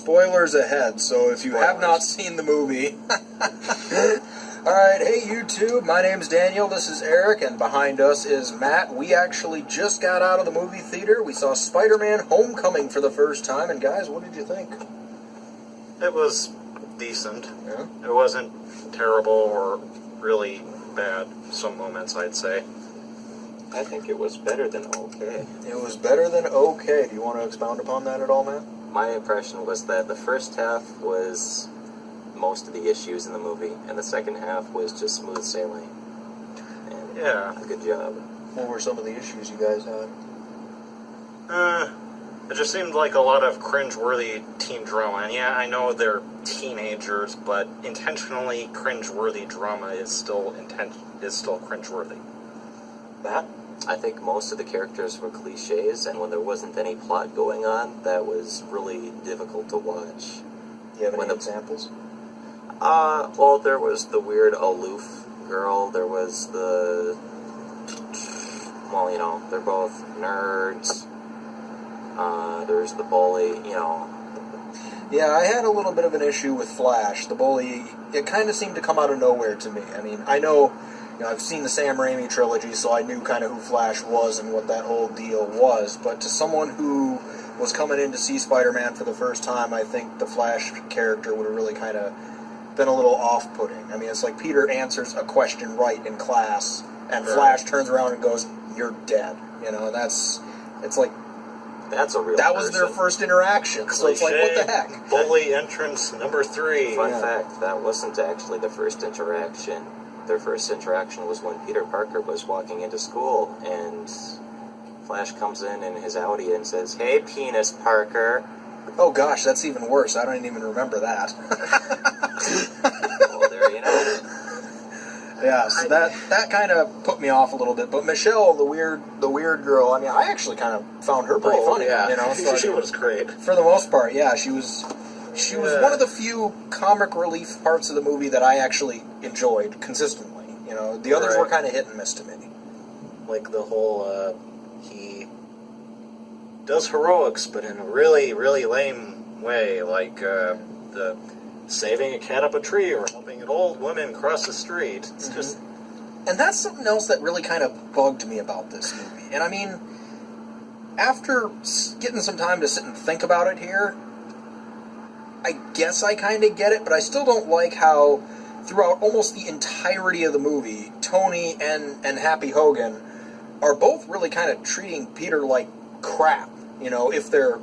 spoilers ahead, so if you have not seen the movie... Alright, hey YouTube, my name's Daniel, this is Eric, and behind us is Matt. We actually just got out of the movie theater. We saw Spider-Man Homecoming for the first time, and guys, what did you think? It was decent. Yeah? It wasn't terrible or really bad, some moments, I'd say. I think it was better than okay. It was better than okay. Do you want to expound upon that at all, Matt? My impression was that the first half was most of the issues in the movie, and the second half was just smooth sailing. And yeah. A good job. What were some of the issues you guys had? It just seemed like a lot of cringe-worthy teen drama. And yeah, I know they're teenagers, but intentionally cringe-worthy drama is still cringe-worthy. Matt? I think most of the characters were cliches, and when there wasn't any plot going on, that was really difficult to watch. Do you have any examples? Well, there was the weird aloof girl, there was the... Well, you know, they're both nerds. There's the bully, you know. Yeah, I had a little bit of an issue with Flash. The bully, it kind of seemed to come out of nowhere to me. I mean, I know, I've seen the Sam Raimi trilogy, so I knew kind of who Flash was and what that whole deal was. But to someone who was coming in to see Spider-Man for the first time, I think the Flash character would have really kind of been a little off-putting. I mean, it's like Peter answers a question right in class, and Flash turns around and goes, "You're dead." You know, and it's like, that's a real that person. was their first interaction, so it's like, what the heck? Bully entrance number 3. Fun fact, that wasn't actually the first interaction. Their first interaction was when Peter Parker was walking into school, and Flash comes in his Audi and says, "Hey, Penis Parker." Oh gosh, that's even worse. I don't even remember that. Well, there you know. Yeah, so that kind of put me off a little bit. But Michelle, the weird girl, I mean, I actually kind of found her pretty funny. Yeah, you know, so she was great. For the most part, yeah, she was one of the few comic relief parts of the movie that I actually enjoyed consistently. You know, the others were kind of hit and miss to me. Like the whole, he does heroics, but in a really, really lame way, like the saving a cat up a tree or helping an old woman cross the street. It's just... And that's something else that really kind of bugged me about this movie. And I mean, after getting some time to sit and think about it here, I guess I kind of get it, but I still don't like how throughout almost the entirety of the movie, Tony and Happy Hogan are both really kind of treating Peter like crap, you know, if they're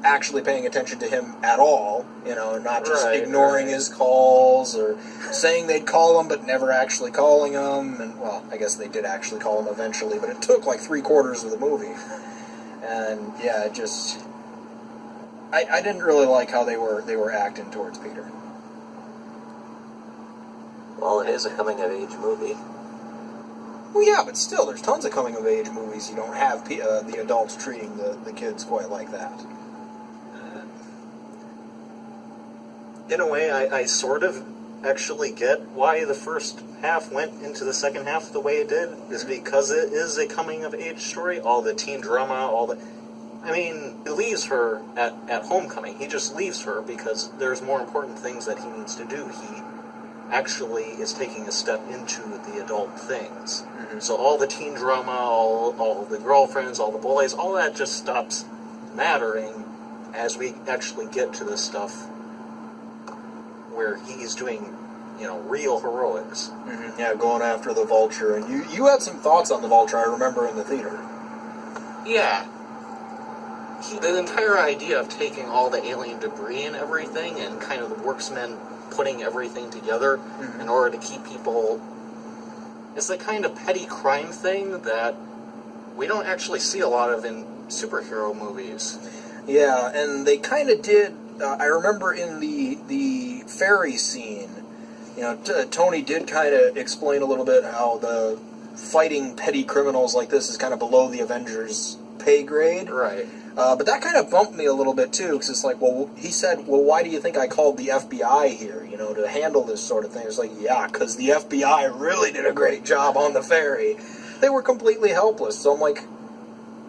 actually paying attention to him at all, you know, not just ignoring his calls or saying they'd call him but never actually calling him. And, well, I guess they did actually call him eventually, but it took like 3/4 of the movie. And, yeah, it just... I didn't really like how they were acting towards Peter. Well, it is a coming-of-age movie. Well, yeah, but still, there's tons of coming-of-age movies you don't have the adults treating the kids quite like that. In a way, I sort of actually get why the first half went into the second half the way it did, is because it is a coming-of-age story. All the teen drama, I mean, he leaves her at Homecoming. He just leaves her because there's more important things that he needs to do. He actually is taking a step into the adult things. So all the teen drama, all the girlfriends, all the bullies, all that just stops mattering as we actually get to the stuff where he's doing, you know, real heroics. Yeah, going after the Vulture. And you had some thoughts on the Vulture, I remember, in the theater. Yeah. The entire idea of taking all the alien debris and everything and kind of the worksmen putting everything together in order to keep people... It's the kind of petty crime thing that we don't actually see a lot of in superhero movies. Yeah, and they kind of did... I remember in the ferry scene, you know, Tony did kind of explain a little bit how the fighting petty criminals like this is kind of below the Avengers' pay grade. Right. But that kind of bumped me a little bit, too, because it's like, well, he said, well, why do you think I called the FBI here, you know, to handle this sort of thing? It's like, yeah, because the FBI really did a great job on the ferry. They were completely helpless. So I'm like,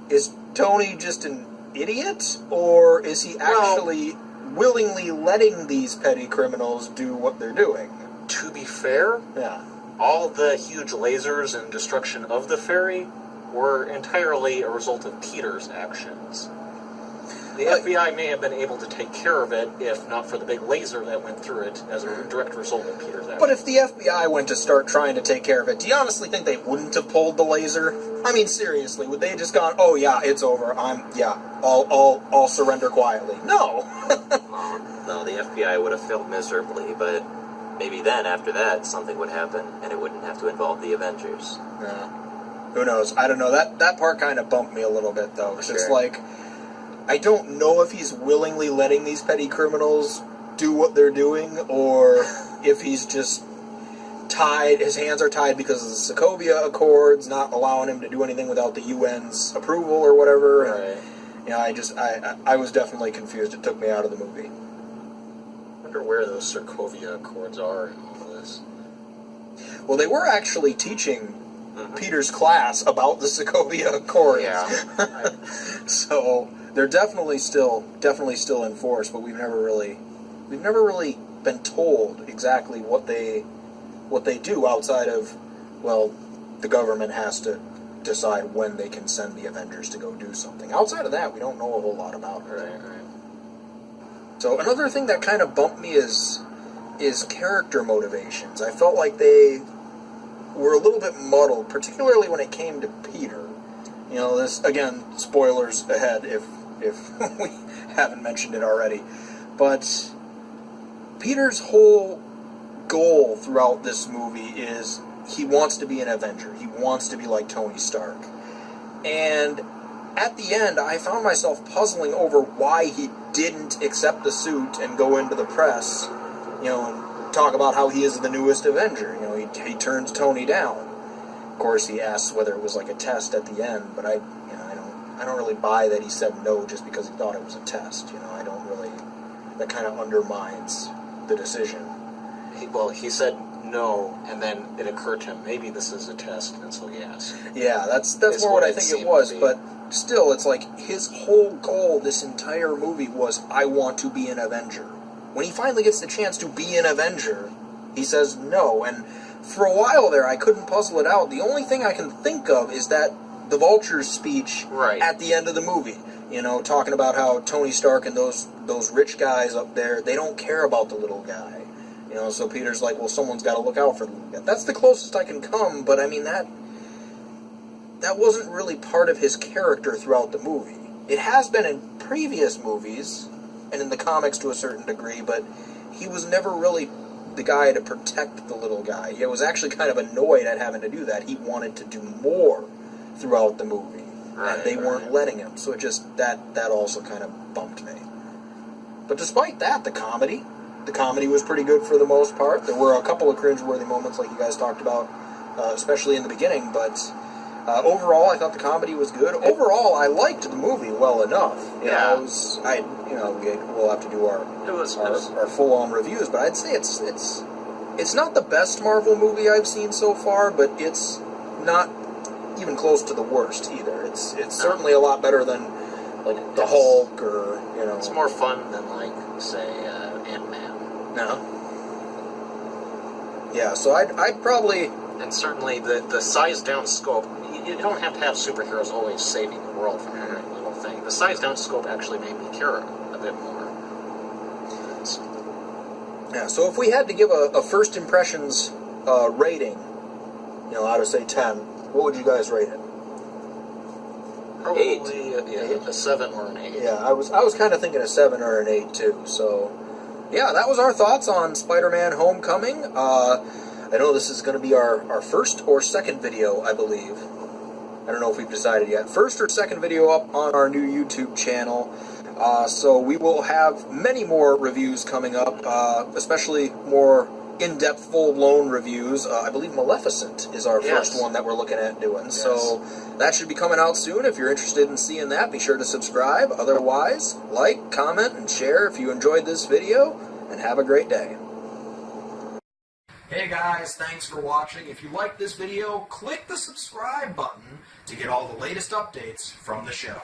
is Tony just an idiot, or is he actually willingly letting these petty criminals do what they're doing. To be fair, Yeah. all the huge lasers and destruction of the ferry were entirely a result of Peter's actions. The FBI may have been able to take care of it if not for the big laser that went through it as a direct result of Peter's actions. But if the FBI went to start trying to take care of it, do you honestly think they wouldn't have pulled the laser? I mean, seriously, would they have just gone, oh yeah, it's over, I'll surrender quietly? No! No, the FBI would have failed miserably, but maybe then, after that, something would happen, and it wouldn't have to involve the Avengers. Yeah. Who knows? I don't know. That part kind of bumped me a little bit, though. It's just like, I don't know if he's willingly letting these petty criminals do what they're doing, or if he's just tied, his hands are tied because of the Sokovia Accords, not allowing him to do anything without the UN's approval or whatever. Right. And, I was definitely confused. It took me out of the movie. I wonder where those Sokovia Accords are in all this. Well, they were actually teaching Peter's class about the Sokovia Accords. Yeah. So they're definitely still in force, but we've never really been told exactly what they do outside of, well, the government has to decide when they can send the Avengers to go do something. Outside of that, we don't know a whole lot about it. Right. So another thing that kind of bumped me is character motivations. I felt like they were a little bit muddled, particularly when it came to Peter. You know, this, again, spoilers ahead if we haven't mentioned it already. But Peter's whole goal throughout this movie is he wants to be an Avenger. He wants to be like Tony Stark. And at the end, I found myself puzzling over why he didn't accept the suit and go into the press, and talk about how he is the newest Avenger. He turns Tony down. Of course, he asks whether it was like a test at the end, but I don't really buy that he said no just because he thought it was a test. I don't really. That kind of undermines the decision. He said no, and then it occurred to him, maybe this is a test, and so he asked. Yeah, that's more what I think it was, but still, it's like his whole goal this entire movie was, I want to be an Avenger. When he finally gets the chance to be an Avenger, he says no, and for a while there, I couldn't puzzle it out. The only thing I can think of is that the Vulture speech at the end of the movie, talking about how Tony Stark and those rich guys up there, they don't care about the little guy. So Peter's like, well, someone's got to look out for the little guy. That's the closest I can come, but I mean, that wasn't really part of his character throughout the movie. It has been in previous movies, and in the comics to a certain degree, but he was never really the guy to protect the little guy. He was actually kind of annoyed at having to do that. He wanted to do more throughout the movie, and they weren't letting him. So it just, that also kind of bumped me. But despite that, the comedy was pretty good for the most part. There were a couple of cringeworthy moments, like you guys talked about, especially in the beginning, but overall, I thought the comedy was good. Overall, I liked the movie well enough. We'll have to do our full-on reviews, but I'd say it's not the best Marvel movie I've seen so far, but it's not even close to the worst either. It's certainly a lot better than like the Hulk or It's more fun than say Ant-Man. No. Yeah, so I'd probably. And certainly the size-down scope, you don't have to have superheroes always saving the world from every little thing. The size-down scope actually made me care a bit more. Yeah, so if we had to give a first impressions rating, out of, say, 10, what would you guys rate it? Probably a 7 or an 8. Yeah, I was kind of thinking a 7 or an 8, too, so. Yeah, that was our thoughts on Spider-Man Homecoming. I know this is going to be our first or second video, I believe. I don't know if we've decided yet. First or second video up on our new YouTube channel. So we will have many more reviews coming up, especially more in-depth, full-blown reviews. I believe Maleficent is our first one that we're looking at doing. Yes. So that should be coming out soon. If you're interested in seeing that, be sure to subscribe. Otherwise, like, comment, and share if you enjoyed this video, and have a great day. Hey guys, thanks for watching. If you liked this video, click the subscribe button to get all the latest updates from the show.